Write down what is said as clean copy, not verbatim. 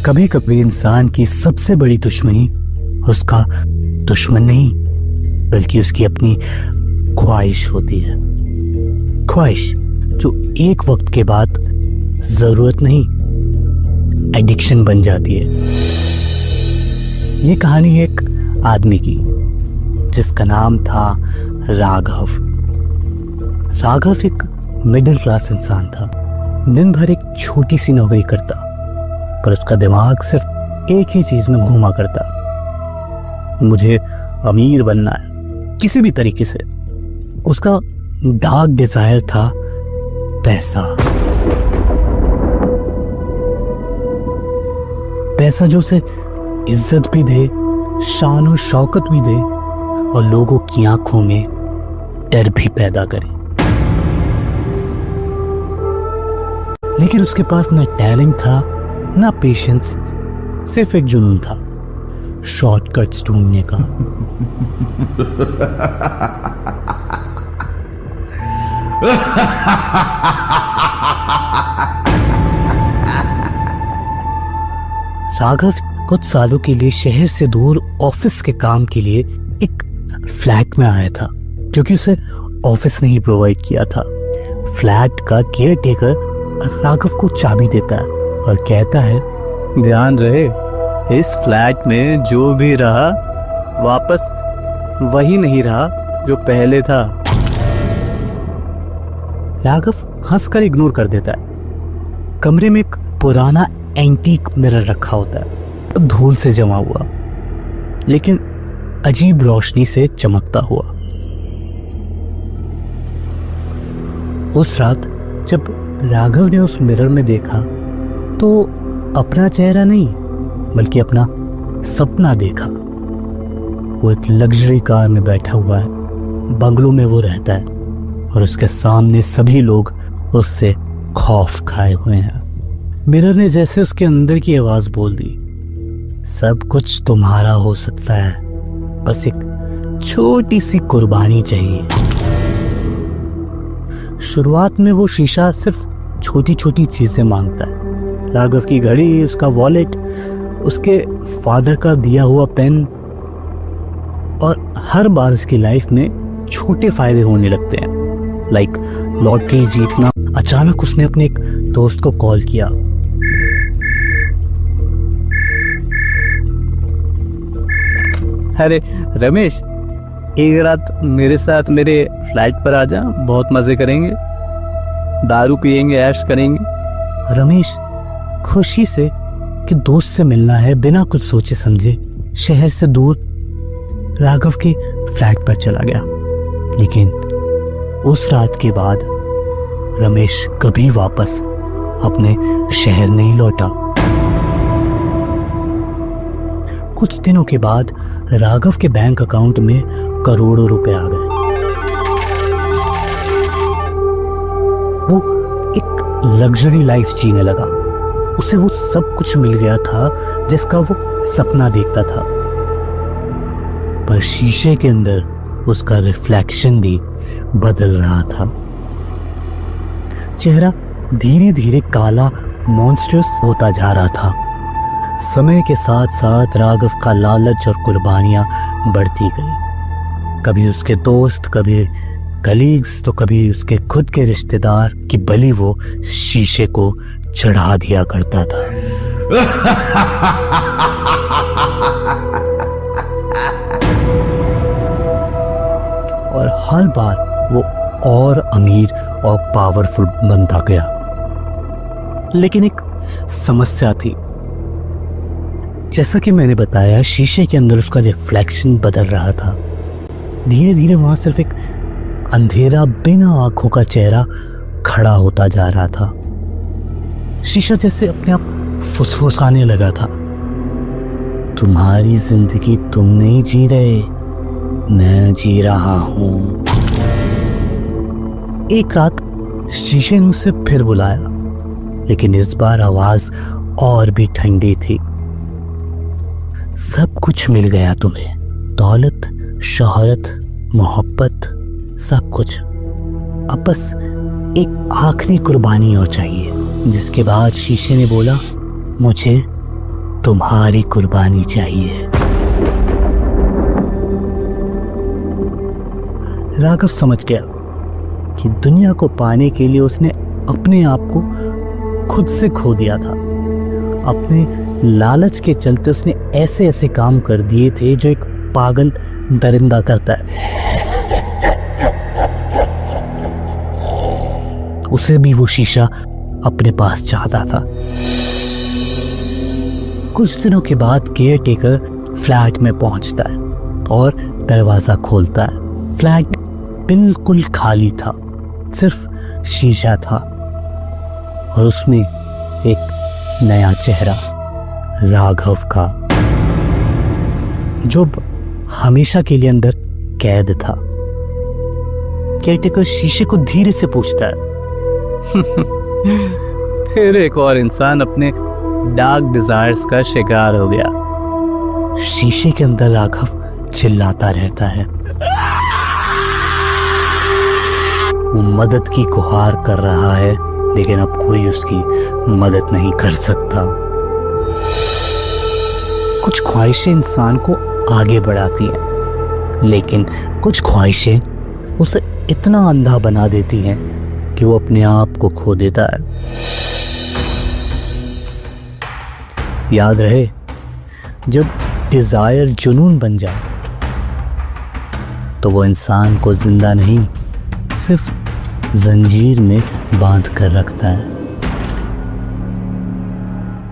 कभी कभी इंसान की सबसे बड़ी दुश्मनी उसका दुश्मन नहीं बल्कि उसकी अपनी ख्वाहिश होती है। ख्वाहिश जो एक वक्त के बाद जरूरत नहीं एडिक्शन बन जाती है। ये कहानी है एक आदमी की जिसका नाम था राघव। राघव एक मिडिल क्लास इंसान था। दिन भर एक छोटी सी नौकरी करता, पर उसका दिमाग सिर्फ एक ही चीज में घूमा करता, मुझे अमीर बनना है किसी भी तरीके से। उसका डार्क डिजायर था पैसा। पैसा जो उसे इज्जत भी दे, शान और शौकत भी दे और लोगों की आंखों में डर भी पैदा करे। लेकिन उसके पास न टैलेंट था ना पेशेंस, सिर्फ एक जुनून था शॉर्टकट्स ढूंढने का। राघव कुछ सालों के लिए शहर से दूर ऑफिस के काम के लिए एक फ्लैट में आया था, क्योंकि उसे ऑफिस ने ही प्रोवाइड किया था। फ्लैट का केयर टेकर राघव को चाबी देता है और कहता है, ध्यान रहे इस फ्लैट में जो भी रहा वापस वही नहीं रहा जो पहले था। राघव हंसकर इग्नोर कर देता है। कमरे में एक पुराना एंटीक मिरर रखा होता है, धूल से जमा हुआ लेकिन अजीब रोशनी से चमकता हुआ। उस रात जब राघव ने उस मिरर में देखा तो अपना चेहरा नहीं बल्कि अपना सपना देखा। वो एक लग्जरी कार में बैठा हुआ है, बंगलों में वो रहता है और उसके सामने सभी लोग उससे खौफ खाए हुए हैं। मिरर ने जैसे उसके अंदर की आवाज बोल दी, सब कुछ तुम्हारा हो सकता है, बस एक छोटी सी कुर्बानी चाहिए। शुरुआत में वो शीशा सिर्फ छोटी छोटी चीजें मांगता है, राघव की घड़ी, उसका वॉलेट, उसके फादर का दिया हुआ पेन, और हर बार उसकी लाइफ में छोटे फायदे होने लगते हैं, लाइक लॉटरी जीतना। अचानक उसने अपने एक दोस्त को कॉल किया। अरे रमेश, एक रात मेरे साथ मेरे फ्लैट पर आ जा, बहुत मजे करेंगे, दारू पिएंगे, ऐश करेंगे। रमेश खुशी से कि दोस्त से मिलना है बिना कुछ सोचे समझे शहर से दूर राघव के फ्लैट पर चला गया। लेकिन उस रात के बाद रमेश कभी वापस अपने शहर नहीं लौटा। कुछ दिनों के बाद राघव के बैंक अकाउंट में करोड़ों रुपए आ गए। वो एक लग्जरी लाइफ जीने लगा। उसे वो सब कुछ मिल गया था जिसका वो सपना देखता था, पर शीशे के अंदर उसका रिफ्लेक्शन भी बदल रहा था। चेहरा धीरे धीरे काला मॉन्स्टर्स होता जा रहा था। समय के साथ साथ राघव का लालच और कुर्बानियां बढ़ती गई। कभी उसके दोस्त, कभी कलीग्स, तो कभी उसके खुद के रिश्तेदार की बलि वो शीशे को चढ़ा दिया करता था। और हर बार वो और अमीर और पावरफुल बनता गया। लेकिन एक समस्या थी। जैसा कि मैंने बताया, शीशे के अंदर उसका रिफ्लेक्शन बदल रहा था। धीरे धीरे वहां सिर्फ एक अंधेरा बिना आंखों का चेहरा खड़ा होता जा रहा था। शीशा जैसे अपने आप फुसफुसाने लगा था, तुम्हारी जिंदगी तुम नहीं जी रहे, मैं जी रहा हूं। एक रात शीशे ने उसे फिर बुलाया, लेकिन इस बार आवाज और भी ठंडी थी। सब कुछ मिल गया तुम्हें, दौलत, शोहरत, मोहब्बत, सब कुछ। अब बस एक आखिरी कुर्बानी और चाहिए। जिसके बाद शीशे ने बोला, मुझे तुम्हारी कुर्बानी चाहिए। राघव समझ गया कि दुनिया को पाने के लिए उसने अपने आप को खुद से खो दिया था। अपने लालच के चलते उसने ऐसे ऐसे काम कर दिए थे जो एक पागल दरिंदा करता है। उसे भी वो शीशा अपने पास चाहता था। कुछ दिनों के बाद केयर टेकर फ्लैट में पहुंचता है और दरवाजा खोलता है। फ्लैट बिल्कुल खाली था, सिर्फ शीशा था और उसमें एक नया चेहरा, राघव का, जो हमेशा के लिए अंदर कैद था। केयरटेकर शीशे को धीरे से पूछता है, फिर एक और इंसान अपने डार्क डिजायर्स का शिकार हो गया। शीशे के अंदर राघव चिल्लाता रहता है। वो मदद की गुहार कर रहा है, लेकिन अब कोई उसकी मदद नहीं कर सकता। कुछ ख्वाहिशें इंसान को आगे बढ़ाती हैं, लेकिन कुछ ख्वाहिशें उसे इतना अंधा बना देती हैं कि वो अपने आप को खो देता है। याद रहे, जब डिजायर जुनून बन जाए तो वो इंसान को जिंदा नहीं, सिर्फ जंजीर में बांध कर रखता है।